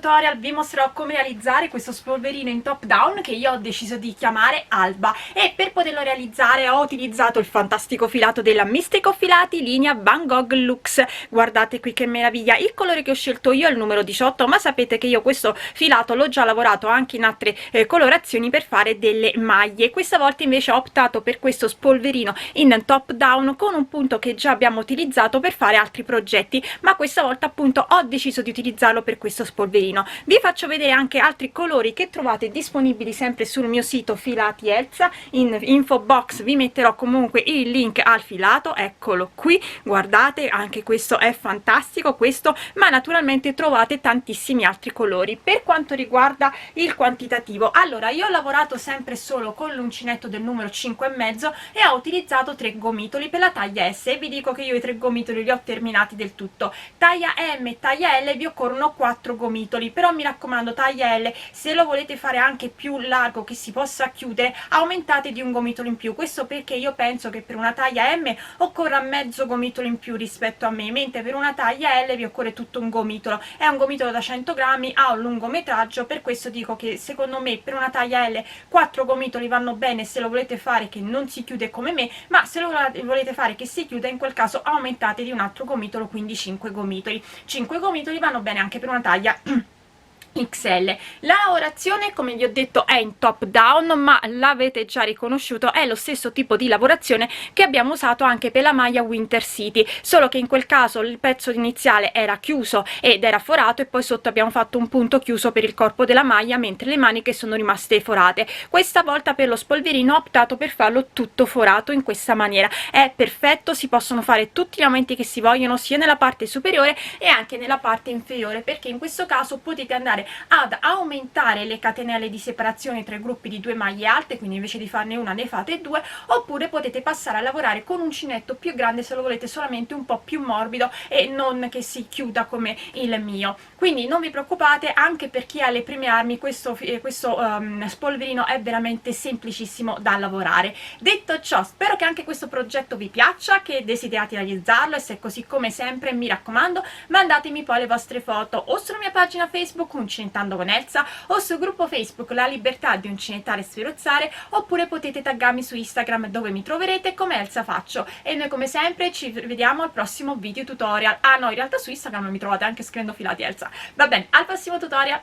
tutorial vi mostrerò come realizzare questo spolverino in top down che io ho deciso di chiamare Alba, e per poterlo realizzare ho utilizzato il fantastico filato della Mistico Filati linea Van Gogh Lux. Guardate qui che meraviglia, il colore che ho scelto io è il numero 18, ma sapete che io questo filato l'ho già lavorato anche in altre colorazioni per fare delle maglie. Questa volta invece ho optato per questo spolverino in top down con un punto che già abbiamo utilizzato per fare altri progetti, ma questa volta appunto ho deciso di utilizzarlo per questo spolverino. Vi faccio vedere anche altri colori che trovate disponibili sempre sul mio sito Filati Elsa. In info box vi metterò comunque il link al filato, eccolo qui, guardate, anche questo è fantastico, questo, ma naturalmente trovate tantissimi altri colori. Per quanto riguarda il quantitativo, allora io ho lavorato sempre solo con l'uncinetto del numero 5,5 e ho utilizzato 3 gomitoli per la taglia S, e vi dico che io i 3 gomitoli li ho terminati del tutto. Taglia M e taglia L vi occorrono 4 gomitoli, però mi raccomando, taglia L, se lo volete fare anche più largo che si possa chiudere, aumentate di un gomitolo in più. Questo perché io penso che per una taglia M occorra mezzo gomitolo in più rispetto a me, mentre per una taglia L vi occorre tutto un gomitolo. È un gomitolo da 100 grammi, ha un lungometraggio, per questo dico che secondo me per una taglia L 4 gomitoli vanno bene se lo volete fare che non si chiude come me, ma se lo volete fare che si chiuda, in quel caso aumentate di un altro gomitolo, quindi 5 gomitoli. 5 gomitoli vanno bene anche per una taglia XL. La lavorazione, come vi ho detto, è in top down, ma l'avete già riconosciuto, è lo stesso tipo di lavorazione che abbiamo usato anche per la maglia Winter City, solo che in quel caso il pezzo iniziale era chiuso ed era forato, e poi sotto abbiamo fatto un punto chiuso per il corpo della maglia, mentre le maniche sono rimaste forate. Questa volta per lo spolverino ho optato per farlo tutto forato in questa maniera. È perfetto, si possono fare tutti gli aumenti che si vogliono sia nella parte superiore e anche nella parte inferiore, perché in questo caso potete andare ad aumentare le catenelle di separazione tra i gruppi di 2 maglie alte, quindi invece di farne una ne fate 2, oppure potete passare a lavorare con un uncinetto più grande se lo volete solamente un po' più morbido e non che si chiuda come il mio. Quindi non vi preoccupate, anche per chi ha le prime armi questo spolverino è veramente semplicissimo da lavorare. Detto ciò, spero che anche questo progetto vi piaccia, che desiderate realizzarlo, e se è così, come sempre mi raccomando, mandatemi poi le vostre foto o sulla mia pagina Facebook Uncinettando con Elsa, o sul gruppo Facebook La Libertà di Uncinettare e Sferozzare, oppure potete taggarmi su Instagram, dove mi troverete come Elsa Faccio. E noi come sempre ci vediamo al prossimo video tutorial. Ah no, in realtà su Instagram mi trovate anche scrivendo Filati Elsa. Va bene, al prossimo tutorial.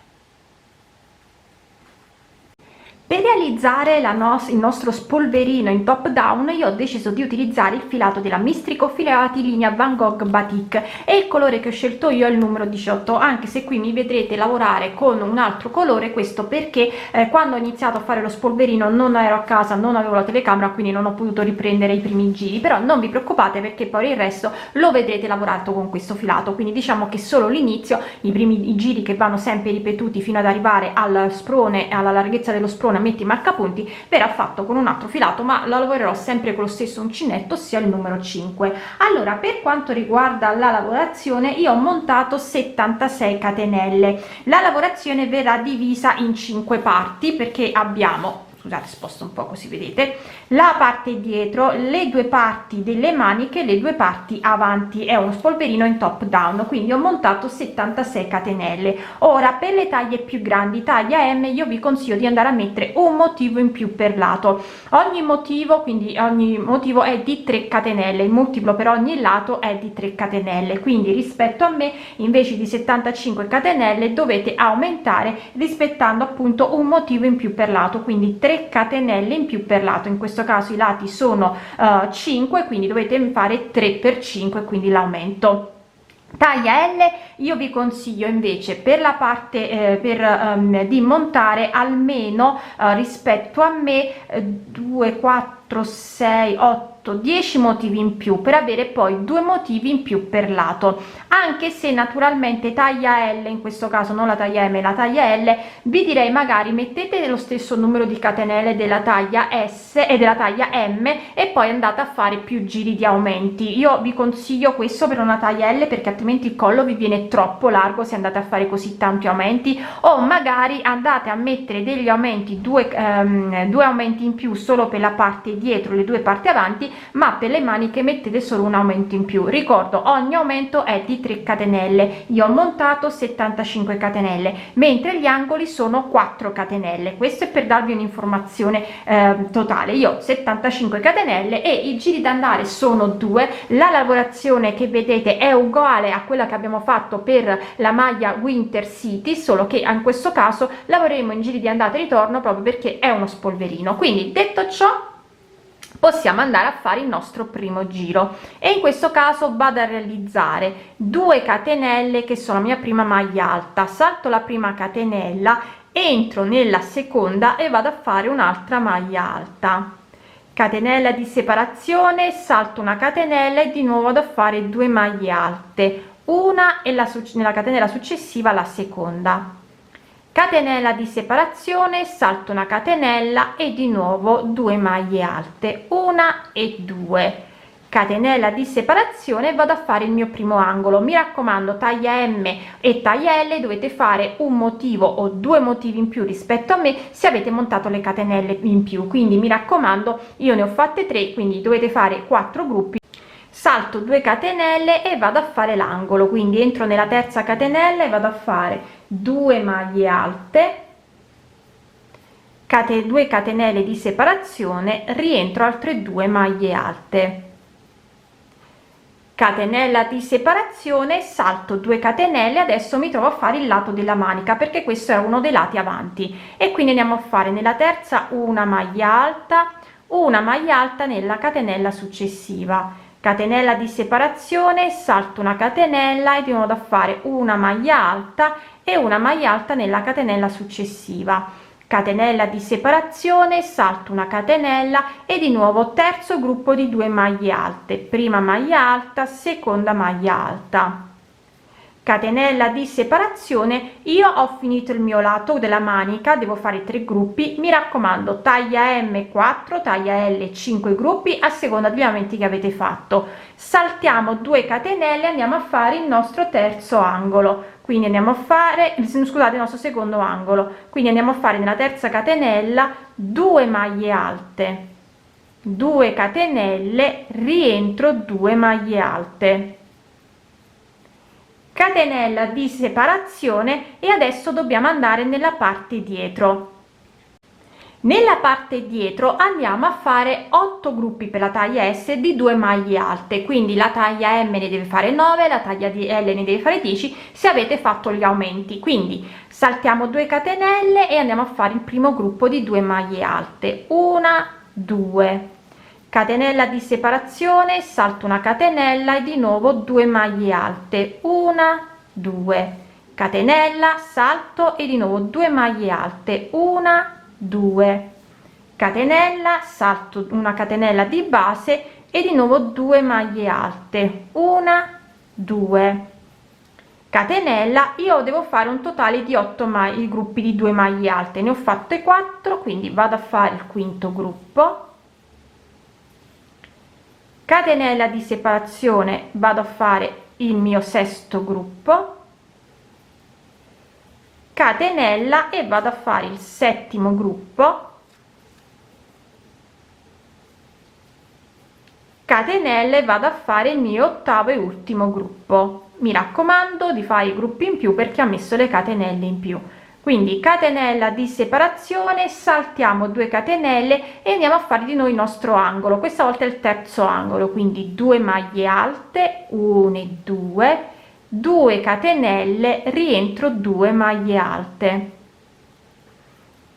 Per realizzare il nostro spolverino in top down io ho deciso di utilizzare il filato della Mistico Filati linea Van Gogh Batik, e il colore che ho scelto io è il numero 18, anche se qui mi vedrete lavorare con un altro colore. Questo perché quando ho iniziato a fare lo spolverino non ero a casa, non avevo la telecamera, quindi non ho potuto riprendere i primi giri, però non vi preoccupate perché poi il resto lo vedrete lavorato con questo filato. Quindi diciamo che solo l'inizio, i giri che vanno sempre ripetuti fino ad arrivare al sprone, alla larghezza dello sprone, metti marcapunti, verrà fatto con un altro filato, ma la lavorerò sempre con lo stesso uncinetto, ossia il numero 5. Allora, per quanto riguarda la lavorazione, io ho montato 76 catenelle. La lavorazione verrà divisa in 5 parti, perché abbiamo, scusate, sposto un po' così vedete, la parte dietro, le 2 parti delle maniche, le 2 parti avanti. È uno spolverino in top down, quindi ho montato 76 catenelle. Ora, per le taglie più grandi, taglia M, io vi consiglio di andare a mettere un motivo in più per lato. Ogni motivo è di 3 catenelle, il multiplo per ogni lato è di 3 catenelle, quindi rispetto a me invece di 75 catenelle dovete aumentare, rispettando appunto un motivo in più per lato, quindi 3 catenelle in più per lato. In questo caso i lati sono 5, quindi dovete fare 3 per 5, quindi l'aumento. Taglia L, io vi consiglio invece per la parte di montare almeno rispetto a me 2, 4, 6, 8, 10 motivi in più, per avere poi 2 motivi in più per lato. Anche se naturalmente taglia L, in questo caso non la taglia M, la taglia L, vi direi magari mettete lo stesso numero di catenelle della taglia S e della taglia M, e poi andate a fare più giri di aumenti. Io vi consiglio questo per una taglia L, perché altrimenti il collo vi viene troppo largo se andate a fare così tanti aumenti, o magari andate a mettere degli aumenti, due aumenti in più solo per la parte dietro, le 2 parti avanti, ma per le maniche mettete solo un aumento in più. Ricordo, ogni aumento è di 3 catenelle. Io ho montato 75 catenelle, mentre gli angoli sono 4 catenelle. Questo è per darvi un'informazione totale. Io ho 75 catenelle e i giri d'andare sono 2. La lavorazione che vedete è uguale a quella che abbiamo fatto per la maglia Winter City, solo che in questo caso lavoreremo in giri di andata e ritorno proprio perché è uno spolverino. Quindi, detto ciò, possiamo andare a fare il nostro primo giro e in questo caso vado a realizzare 2 catenelle che sono la mia prima maglia alta, salto la prima catenella, entro nella seconda e vado a fare un'altra maglia alta, catenella di separazione, salto una catenella e di nuovo vado a fare 2 maglie alte, una e nella catenella successiva la seconda, catenella di separazione, salto una catenella e di nuovo 2 maglie alte, una e 2, catenella di separazione, vado a fare il mio primo angolo. Mi raccomando, taglia M e taglia L dovete fare un motivo o 2 motivi in più rispetto a me se avete montato le catenelle in più, quindi mi raccomando, io ne ho fatte 3, quindi dovete fare 4 gruppi. Salto 2 catenelle e vado a fare l'angolo, quindi entro nella terza catenella e vado a fare 2 maglie alte, 2 catenelle di separazione, rientro altre 2 maglie alte, catenella di separazione, salto 2 catenelle. Adesso mi trovo a fare il lato della manica perché questo è uno dei lati avanti e quindi andiamo a fare nella terza una maglia alta nella catenella successiva, catenella di separazione, salto una catenella e di nuovo da fare una maglia alta e una maglia alta nella catenella successiva, catenella di separazione, salto una catenella e di nuovo terzo gruppo di 2 maglie alte, prima maglia alta, seconda maglia alta, catenella di separazione. Io ho finito il mio lato della manica, devo fare 3 gruppi. Mi raccomando, taglia M 4, taglia L 5 gruppi a seconda degli aumenti che avete fatto. Saltiamo 2 catenelle e andiamo a fare il nostro terzo angolo, quindi andiamo a fare, scusate, il nostro secondo angolo, quindi andiamo a fare nella terza catenella 2 maglie alte, 2 catenelle, rientro 2 maglie alte, catenella di separazione e adesso dobbiamo andare nella parte dietro. Nella parte dietro andiamo a fare 8 gruppi per la taglia S di 2 maglie alte, quindi la taglia M ne deve fare 9, la taglia di L ne deve fare 10 se avete fatto gli aumenti. Quindi saltiamo 2 catenelle e andiamo a fare il primo gruppo di 2 maglie alte, 1 2, catenella di separazione, salto una catenella e di nuovo 2 maglie alte, 1 2, catenella, salto e di nuovo 2 maglie alte, 1 2, catenella, salto una catenella di base e di nuovo 2 maglie alte, 1 2, catenella. Io devo fare un totale di 8 gruppi di 2 maglie alte, ne ho fatte 4, quindi vado a fare il quinto gruppo, catenella di separazione, vado a fare il mio sesto gruppo, catenella e vado a fare il settimo gruppo, catenella e vado a fare il mio ottavo e ultimo gruppo. Mi raccomando di fare i gruppi in più perché ho messo le catenelle in più. Quindi catenella di separazione, saltiamo 2 catenelle e andiamo a fare di nuovo il nostro angolo. Questa volta è il terzo angolo, quindi 2 maglie alte, 1 e 2, 2 catenelle, rientro 2 maglie alte,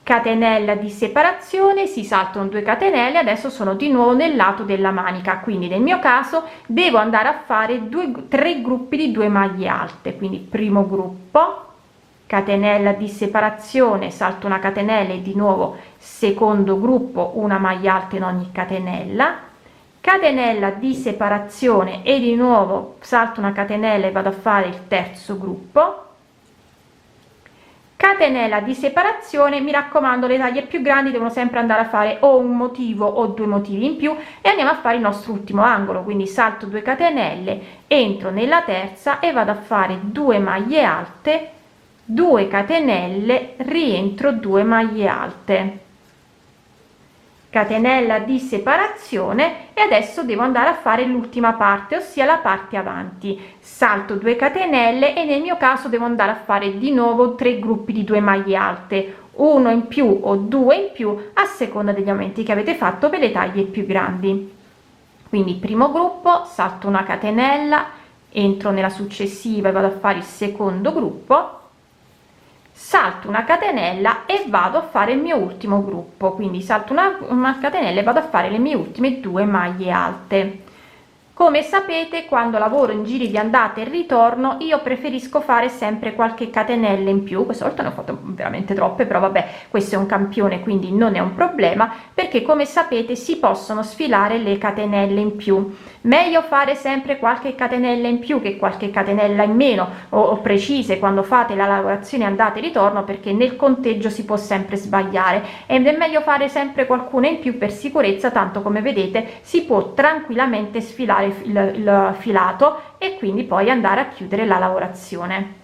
catenella di separazione, si saltano 2 catenelle. Adesso sono di nuovo nel lato della manica, quindi nel mio caso devo andare a fare 3 gruppi di 2 maglie alte, quindi primo gruppo, catenella di separazione, salto una catenella e di nuovo secondo gruppo, una maglia alta in ogni catenella, catenella di separazione e di nuovo salto una catenella e vado a fare il terzo gruppo, catenella di separazione. Mi raccomando, le taglie più grandi devono sempre andare a fare o un motivo o 2 motivi in più e andiamo a fare il nostro ultimo angolo, quindi salto 2 catenelle, entro nella terza e vado a fare 2 maglie alte, 2 catenelle, rientro 2 maglie alte, catenella di separazione, e adesso devo andare a fare l'ultima parte, ossia la parte avanti. Salto 2 catenelle e nel mio caso devo andare a fare di nuovo 3 gruppi di 2 maglie alte, uno in più o 2 in più a seconda degli aumenti che avete fatto per le taglie più grandi. Quindi primo gruppo, salto una catenella, entro nella successiva e vado a fare il secondo gruppo, salto una catenella e vado a fare il mio ultimo gruppo, quindi salto una catenella e vado a fare le mie ultime 2 maglie alte. Come sapete, quando lavoro in giri di andata e ritorno io preferisco fare sempre qualche catenella in più. Questa volta ne ho fatto veramente troppe, però vabbè, questo è un campione quindi non è un problema, perché come sapete si possono sfilare le catenelle in più. Meglio fare sempre qualche catenella in più che qualche catenella in meno o precise quando fate la lavorazione andata e ritorno, perché nel conteggio si può sempre sbagliare, ed è meglio fare sempre qualcuna in più per sicurezza, tanto come vedete si può tranquillamente sfilare il filato e quindi poi andare a chiudere la lavorazione.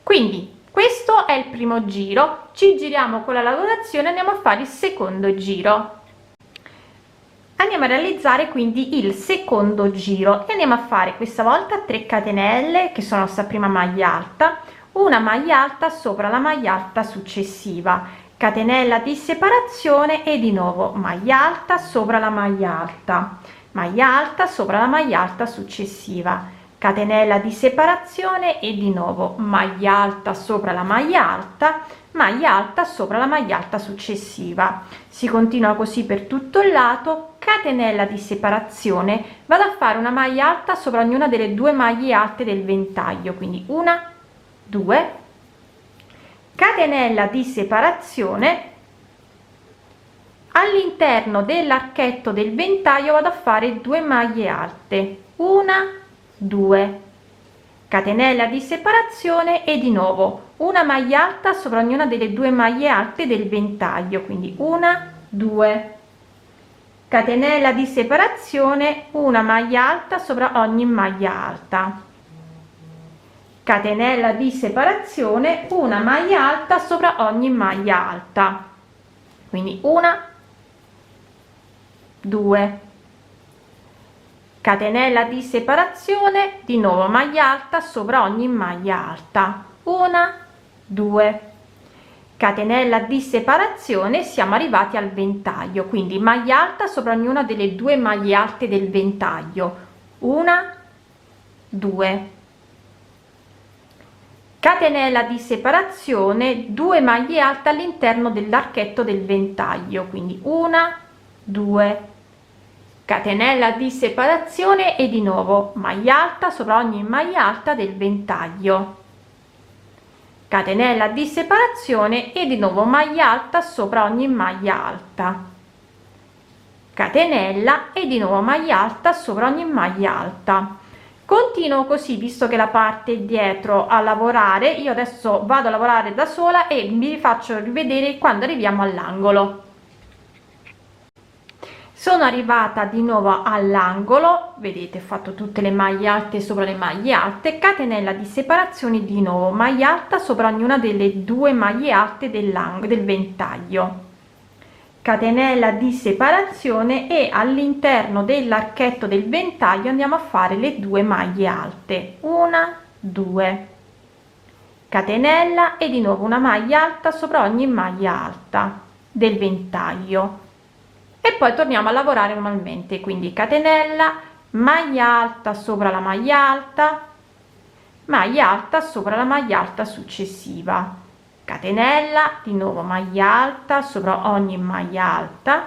Quindi questo è il primo giro, ci giriamo con la lavorazione, andiamo a fare il secondo giro. Andiamo a realizzare quindi il secondo giro e andiamo a fare questa volta 3 catenelle, che sono la nostra prima maglia alta, una maglia alta sopra la maglia alta successiva, catenella di separazione e di nuovo maglia alta sopra la maglia alta sopra la maglia alta successiva, catenella di separazione e di nuovo maglia alta sopra la maglia alta sopra la maglia alta successiva. Si continua così per tutto il lato, catenella di separazione, vado a fare una maglia alta sopra ognuna delle 2 maglie alte del ventaglio, quindi una, 2, catenella di separazione, all'interno dell'archetto del ventaglio vado a fare 2 maglie alte, una, 2, catenella di separazione e di nuovo una maglia alta sopra ognuna delle 2 maglie alte del ventaglio, quindi una, 2, catenella di separazione, una maglia alta sopra ogni maglia alta, catenella di separazione, una maglia alta sopra ogni maglia alta, quindi una, 2, catenella di separazione, di nuovo maglia alta sopra ogni maglia alta, una, 2, catenella di separazione, siamo arrivati al ventaglio, quindi maglia alta sopra ognuna delle 2 maglie alte del ventaglio, una, 2, catenella di separazione, 2 maglie alte all'interno dell'archetto del ventaglio, quindi una, 2, catenella di separazione e di nuovo maglia alta sopra ogni maglia alta del ventaglio, catenella di separazione e di nuovo maglia alta sopra ogni maglia alta, catenella e di nuovo maglia alta sopra ogni maglia alta. Continuo così, visto che la parte dietro a lavorare, io adesso vado a lavorare da sola e vi faccio rivedere quando arriviamo all'angolo. Sono arrivata di nuovo all'angolo, vedete, ho fatto tutte le maglie alte sopra le maglie alte, catenella di separazione, di nuovo maglia alta sopra ognuna delle 2 maglie alte del ventaglio, catenella di separazione e all'interno dell'archetto del ventaglio andiamo a fare le 2 maglie alte, una, 2, catenella e di nuovo una maglia alta sopra ogni maglia alta del ventaglio e poi torniamo a lavorare normalmente, quindi catenella, maglia alta sopra la maglia alta sopra la maglia alta successiva, catenella, di nuovo maglia alta sopra ogni maglia alta,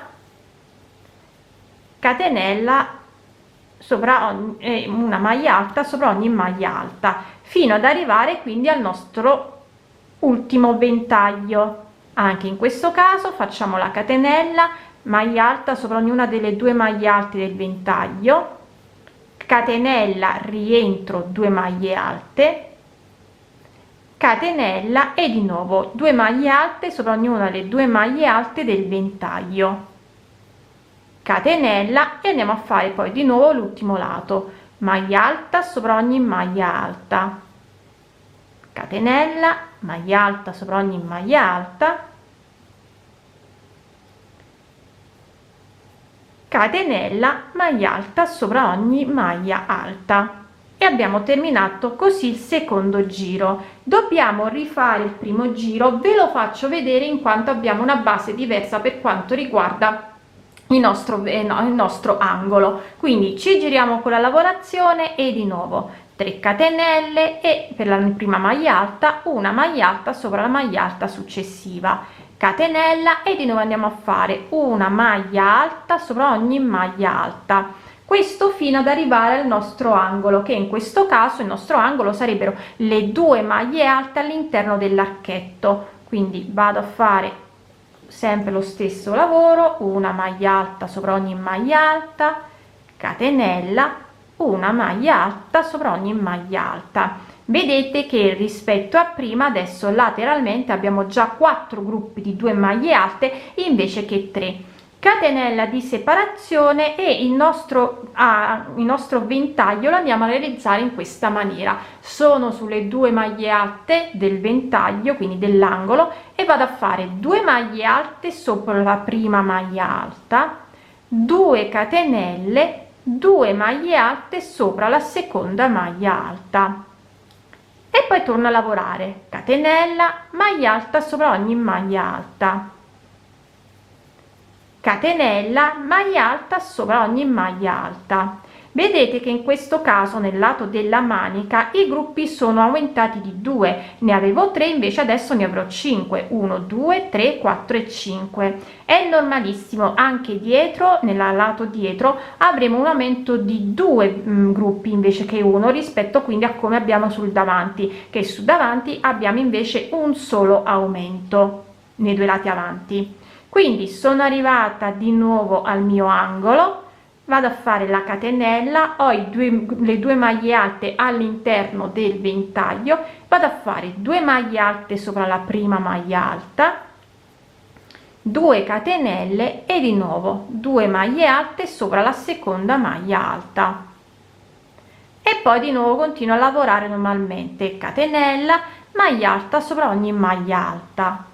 catenella sopra ogni, una maglia alta sopra ogni maglia alta, fino ad arrivare quindi al nostro ultimo ventaglio. Anche in questo caso facciamo la catenella, maglia alta sopra ognuna delle 2 maglie alte del ventaglio, catenella, rientro 2 maglie alte, catenella e di nuovo 2 maglie alte sopra ognuna delle 2 maglie alte del ventaglio, catenella e andiamo a fare poi di nuovo l'ultimo lato, maglia alta sopra ogni maglia alta, catenella, maglia alta sopra ogni maglia alta, catenella, maglia alta sopra ogni maglia alta. E abbiamo terminato così il secondo giro. Dobbiamo rifare il primo giro, ve lo faccio vedere in quanto abbiamo una base diversa per quanto riguarda il nostro angolo. Quindi ci giriamo con la lavorazione e di nuovo 3 catenelle e per la prima maglia alta una maglia alta sopra la maglia alta successiva, catenella e di nuovo andiamo a fare una maglia alta sopra ogni maglia alta. Questo fino ad arrivare al nostro angolo, che in questo caso il nostro angolo sarebbero le 2 maglie alte all'interno dell'archetto. Quindi vado a fare sempre lo stesso lavoro, una maglia alta sopra ogni maglia alta, catenella, una maglia alta sopra ogni maglia alta. Vedete che rispetto a prima adesso lateralmente abbiamo già 4 gruppi di 2 maglie alte invece che 3. Catenella di separazione e il nostro ventaglio lo andiamo a realizzare in questa maniera. Sono sulle 2 maglie alte del ventaglio, quindi dell'angolo, e vado a fare 2 maglie alte sopra la prima maglia alta, 2 catenelle, 2 maglie alte sopra la seconda maglia alta e poi torno a lavorare catenella, maglia alta sopra ogni maglia alta, catenella, maglia alta sopra ogni maglia alta. Vedete che in questo caso nel lato della manica i gruppi sono aumentati di 2, ne avevo 3 invece adesso ne avrò 5, 1 2 3 4 e 5. È normalissimo, anche dietro nel lato dietro avremo un aumento di 2 gruppi invece che 1, rispetto quindi a come abbiamo sul davanti, che sul davanti abbiamo invece un solo aumento nei 2 lati avanti. Quindi sono arrivata di nuovo al mio angolo, vado a fare la catenella, ho le 2 maglie alte all'interno del ventaglio, vado a fare 2 maglie alte sopra la prima maglia alta, 2 catenelle e di nuovo 2 maglie alte sopra la seconda maglia alta e poi di nuovo continuo a lavorare normalmente, catenella, maglia alta sopra ogni maglia alta,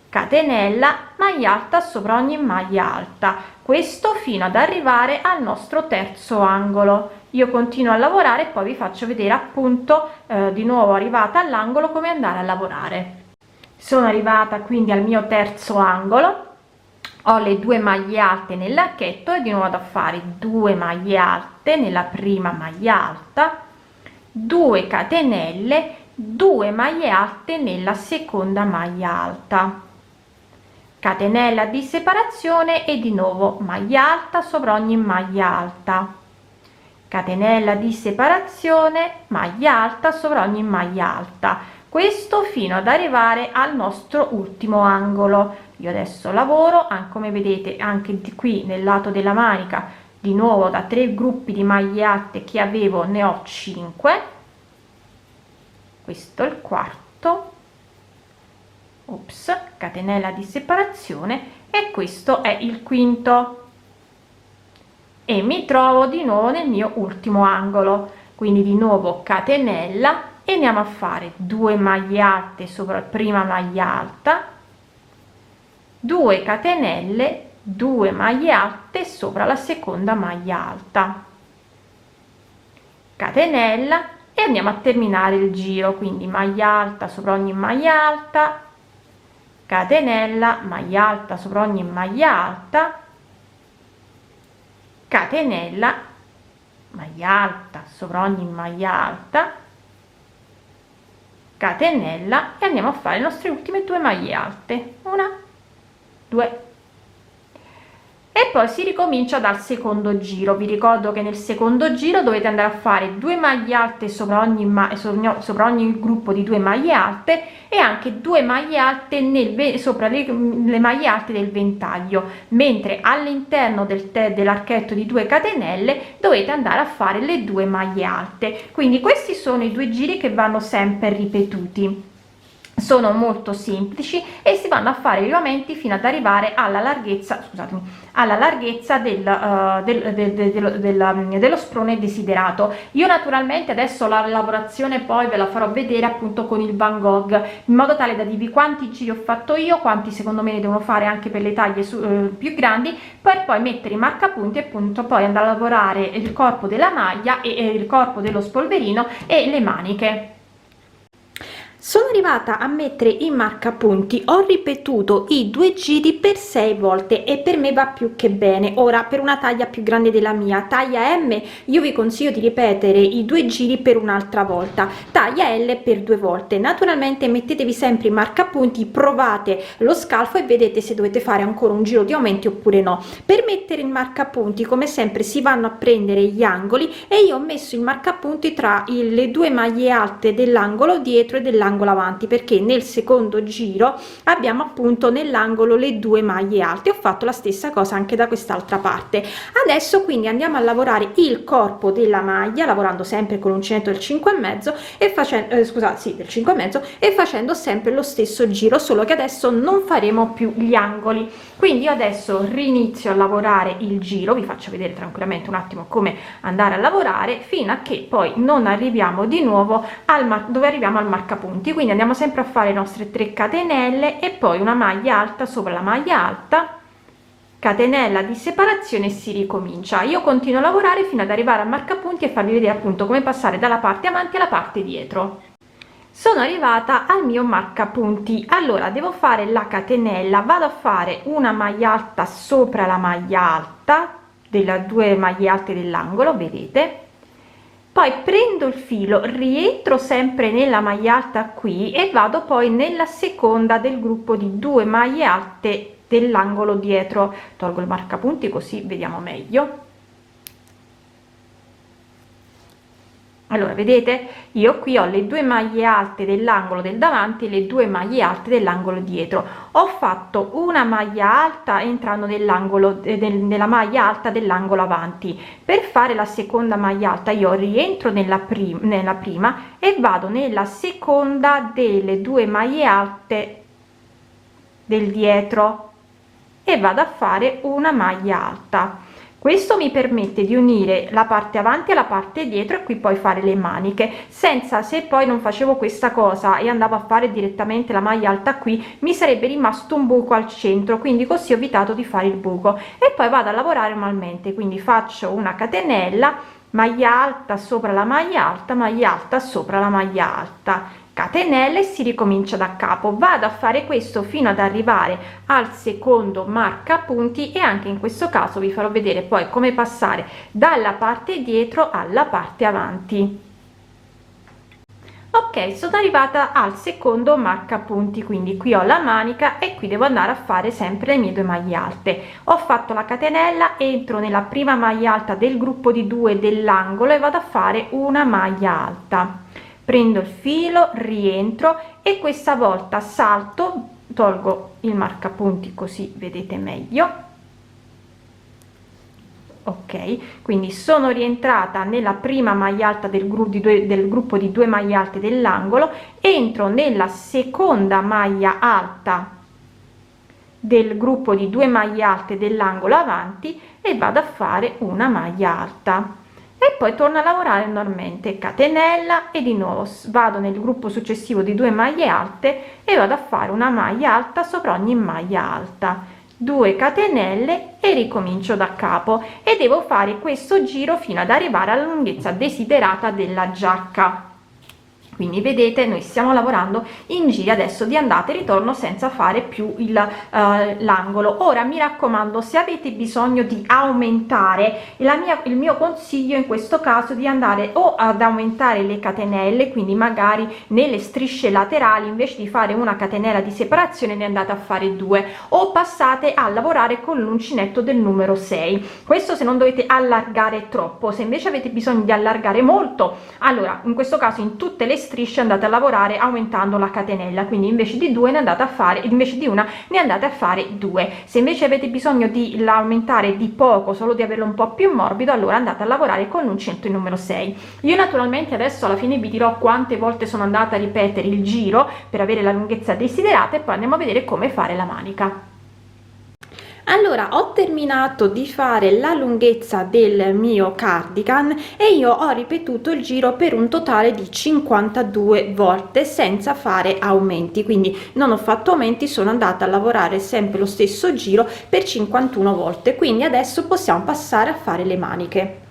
catenella, maglia alta sopra ogni maglia alta, questo fino ad arrivare al nostro terzo angolo. Io continuo a lavorare e poi vi faccio vedere appunto di nuovo arrivata all'angolo come andare a lavorare. Sono arrivata quindi al mio terzo angolo, ho le 2 maglie alte nell'archetto e di nuovo vado a fare 2 maglie alte nella prima maglia alta, 2 catenelle, 2 maglie alte nella seconda maglia alta, catenella di separazione e di nuovo maglia alta sopra ogni maglia alta, catenella di separazione, maglia alta sopra ogni maglia alta, questo fino ad arrivare al nostro ultimo angolo. Io adesso lavoro come vedete anche di qui nel lato della manica, di nuovo da 3 gruppi di maglie alte che avevo ne ho 5, questo è il quarto, catenella di separazione e questo è il quinto e mi trovo di nuovo nel mio ultimo angolo, quindi di nuovo catenella e andiamo a fare 2 maglie alte sopra la prima maglia alta, 2 catenelle, 2 maglie alte sopra la seconda maglia alta, catenella e andiamo a terminare il giro, quindi maglia alta sopra ogni maglia alta, catenella, maglia alta sopra ogni maglia alta, catenella, maglia alta sopra ogni maglia alta, catenella e andiamo a fare le nostre ultime 2 maglie alte, 1 2 e poi si ricomincia dal secondo giro. Vi ricordo che nel secondo giro dovete andare a fare 2 maglie alte sopra ogni gruppo di 2 maglie alte e anche 2 maglie alte sopra le maglie alte del ventaglio, mentre all'interno dell'archetto di 2 catenelle dovete andare a fare le 2 maglie alte. Quindi questi sono i 2 giri che vanno sempre ripetuti. sono molto semplici e si vanno a fare gli aumenti fino ad arrivare alla larghezza, scusatemi, alla larghezza dello sprone desiderato. Io naturalmente adesso la lavorazione poi ve la farò vedere appunto con il Van Gogh, in modo tale da dirvi quanti giri ho fatto io, quanti secondo me ne devono fare anche per le taglie più grandi, per poi mettere i marcapunti e appunto poi andare a lavorare il corpo della maglia e il corpo dello spolverino e le maniche. Sono arrivata a mettere i marcapunti, ho ripetuto i 2 giri per 6 volte e per me va più che bene. Ora, per una taglia più grande della mia, taglia M, io vi consiglio di ripetere i 2 giri per un'altra volta, taglia L per 2 volte. Naturalmente mettetevi sempre i marcapunti, provate lo scalfo e vedete se dovete fare ancora un giro di aumenti oppure no. Per mettere il marcapunti, come sempre, si vanno a prendere gli angoli e io ho messo il marcapunti tra le 2 maglie alte dell'angolo dietro e dell'angolo avanti, perché nel secondo giro abbiamo appunto nell'angolo le 2 maglie alte. Ho fatto la stessa cosa anche da quest'altra parte. Adesso quindi andiamo a lavorare il corpo della maglia, lavorando sempre con l'uncinetto del 5,5 e facendo del 5,5 e facendo sempre lo stesso giro, solo che adesso non faremo più gli angoli. Quindi io adesso rinizio a lavorare il giro, vi faccio vedere tranquillamente un attimo come andare a lavorare fino a che poi non arriviamo di nuovo dove arriviamo al marcapunti. Quindi andiamo sempre a fare le nostre 3 catenelle e poi una maglia alta sopra la maglia alta, catenella di separazione e si ricomincia. Io continuo a lavorare fino ad arrivare al marcapunti e farvi vedere appunto come passare dalla parte avanti alla parte dietro. Sono arrivata al mio marcapunti, allora devo fare la catenella, vado a fare una maglia alta sopra la maglia alta delle 2 maglie alte dell'angolo, vedete, poi prendo il filo, rientro sempre nella maglia alta qui e vado poi nella seconda del gruppo di 2 maglie alte dell'angolo dietro. Tolgo il marcapunti così vediamo meglio. Allora vedete, io qui ho le 2 maglie alte dell'angolo del davanti e le 2 maglie alte dell'angolo dietro. Ho fatto una maglia alta entrando nell'angolo nella maglia alta dell'angolo avanti. Per fare la seconda maglia alta io rientro nella prima e vado nella seconda delle 2 maglie alte del dietro e vado a fare una maglia alta. Questo mi permette di unire la parte avanti alla parte dietro e qui poi fare le maniche, senza, se poi non facevo questa cosa e andavo a fare direttamente la maglia alta qui, mi sarebbe rimasto un buco al centro, quindi così ho evitato di fare il buco e poi vado a lavorare normalmente. Quindi faccio una catenella, maglia alta sopra la maglia alta, maglia alta sopra la maglia alta, catenelle e si ricomincia da capo. Vado a fare questo fino ad arrivare al secondo marcapunti e anche in questo caso vi farò vedere poi come passare dalla parte dietro alla parte avanti. Ok, sono arrivata al secondo marcapunti, quindi qui ho la manica e qui devo andare a fare sempre le mie 2 maglie alte. Ho fatto la catenella, entro nella prima maglia alta del gruppo di 2 dell'angolo e vado a fare una maglia alta, prendo il filo, rientro e questa volta salto, tolgo il marcapunti così vedete meglio. Ok, quindi sono rientrata nella prima maglia alta del gruppo di 2 maglie alte dell'angolo, entro nella seconda maglia alta del gruppo di 2 maglie alte dell'angolo avanti e vado a fare una maglia alta e poi torno a lavorare normalmente, catenella e di nuovo vado nel gruppo successivo di 2 maglie alte e vado a fare una maglia alta sopra ogni maglia alta, 2 catenelle e ricomincio da capo e devo fare questo giro fino ad arrivare alla lunghezza desiderata della giacca. Quindi vedete, noi stiamo lavorando in giri adesso di andata e ritorno senza fare più l'angolo. Ora mi raccomando, se avete bisogno di aumentare, il mio consiglio in questo caso è di andare o ad aumentare le catenelle, quindi magari nelle strisce laterali invece di fare una catenella di separazione ne andate a fare 2 o passate a lavorare con l'uncinetto del numero 6. Questo se non dovete allargare troppo. Se invece avete bisogno di allargare molto, allora in questo caso in tutte le strisce andate a lavorare aumentando la catenella, quindi invece di due ne andate a fare, invece di una ne andate a fare due. Se invece avete bisogno di aumentare di poco, solo di averlo un po' più morbido, allora andate a lavorare con l'uncinetto in numero 6. Io naturalmente adesso alla fine vi dirò quante volte sono andata a ripetere il giro per avere la lunghezza desiderata e poi andiamo a vedere come fare la manica. Allora, ho terminato di fare la lunghezza del mio cardigan e io ho ripetuto il giro per un totale di 52 volte senza fare aumenti, quindi non ho fatto aumenti, sono andata a lavorare sempre lo stesso giro per 51 volte. Quindi adesso possiamo passare a fare le maniche.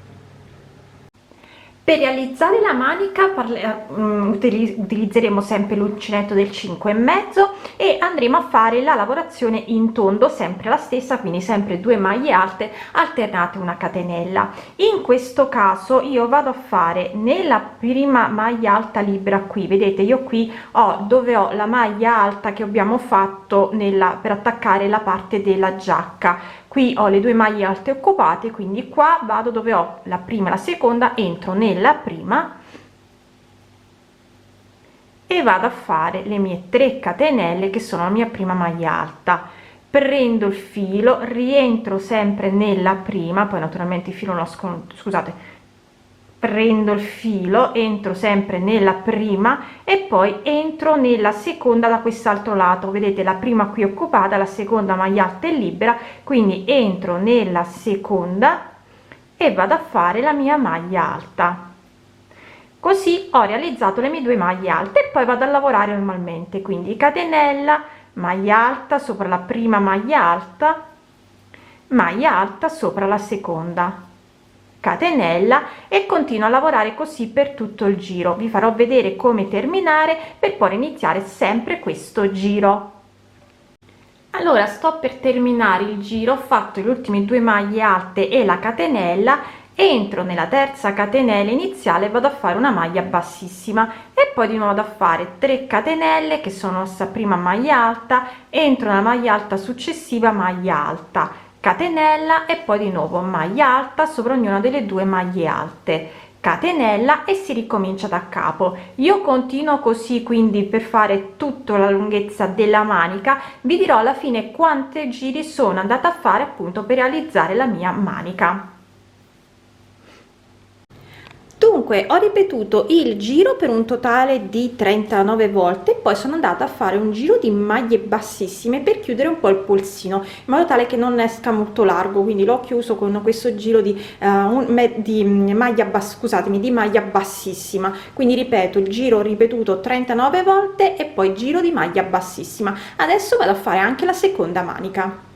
Per realizzare la manica utilizzeremo sempre l'uncinetto del 5,5 e andremo a fare la lavorazione in tondo, sempre la stessa, quindi sempre 2 maglie alte alternate una catenella. In questo caso io vado a fare nella prima maglia alta libera, qui vedete io qui ho dove ho la maglia alta che abbiamo fatto per attaccare la parte della giacca. Qui ho le 2 maglie alte occupate, quindi qua vado dove ho la prima e la seconda, entro nella prima e vado a fare le mie 3 catenelle che sono la mia prima maglia alta, prendo il filo, rientro sempre nella prima, poi naturalmente il filo scusate, prendo il filo, entro sempre nella prima e poi entro nella seconda da quest'altro lato. Vedete la prima qui occupata, la seconda maglia alta è libera, quindi entro nella seconda e vado a fare la mia maglia alta. Così ho realizzato le mie 2 maglie alte e poi vado a lavorare normalmente, quindi catenella, maglia alta sopra la prima maglia alta sopra la seconda, catenella e continuo a lavorare così per tutto il giro. Vi farò vedere come terminare per poi iniziare sempre questo giro. Allora sto per terminare il giro, ho fatto le ultime 2 maglie alte e la catenella, entro nella terza catenella iniziale e vado a fare una maglia bassissima e poi di nuovo vado a fare 3 catenelle che sono la prima maglia alta, entro nella maglia alta successiva, maglia alta, catenella e poi di nuovo maglia alta sopra ognuna delle 2 maglie alte, catenella e si ricomincia da capo. Io continuo così, quindi per fare tutta la lunghezza della manica vi dirò alla fine quanti giri sono andata a fare appunto per realizzare la mia manica. Dunque ho ripetuto il giro per un totale di 39 volte, poi sono andata a fare un giro di maglie bassissime per chiudere un po' il polsino in modo tale che non esca molto largo, quindi l'ho chiuso con questo giro di maglia bassissima. Quindi ripeto il giro ripetuto 39 volte e poi giro di maglia bassissima. Adesso vado a fare anche la seconda manica.